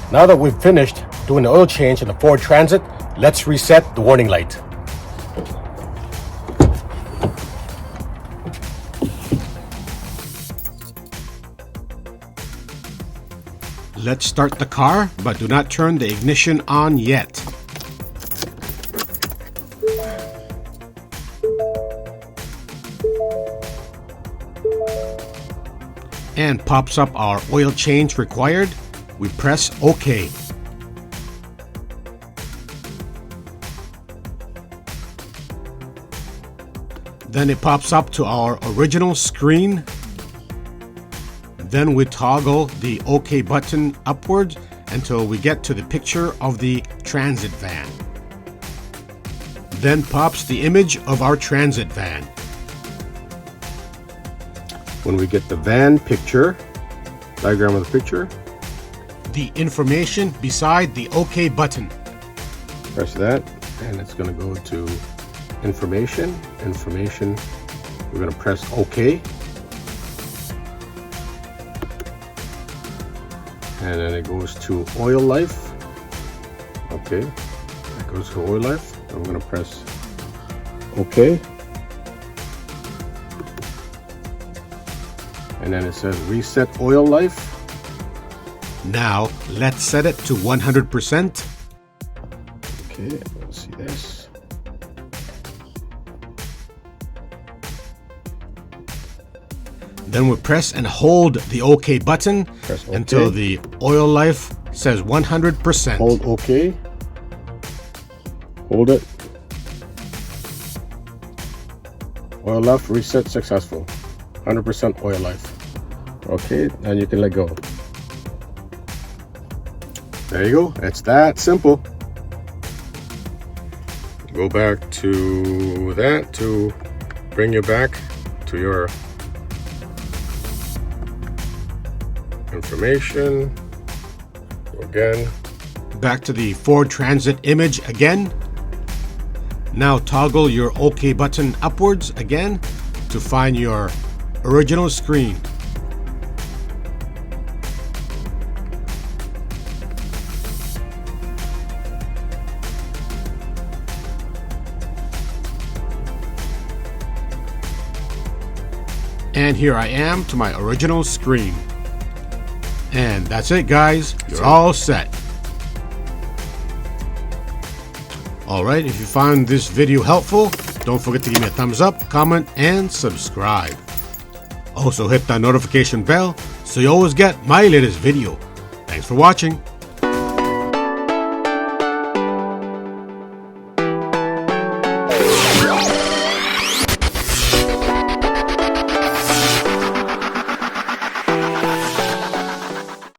Now that we've finished doing the oil change in the Ford Transit, let's reset the warning light. Let's start the car, but do not turn the ignition on yet. And pops up our oil change required. We press OK. Then it pops up to our original screen. Then we toggle the OK button upwards until we get to the picture of the transit van. Then pops the image of our transit van. When we get the van picture, diagram of the picture, the information beside the OK button. press that, and it's going to go to information. We're going to press OK. And then it goes to oil life. Okay, that goes to oil life. And we're going to press OK. And then it says reset oil life. Now let's set it to 100%. Okay, let's see this. Then we press and hold the OK button Press OK. until the oil life says 100%. Hold OK. Hold it. Oil life reset successful. 100% oil life. Okay, and you can let go. There you go. It's that simple. Go back to that to bring you back to your information. Go again. Back to the Ford Transit image again. Now toggle your OK button upwards again to find your original screen. And here I am to my original screen. And that's it, guys. You're all set. Alright, if you found this video helpful, don't forget to give me a thumbs up, comment, and subscribe. Also hit that notification bell so you always get my latest video. Thanks for watching.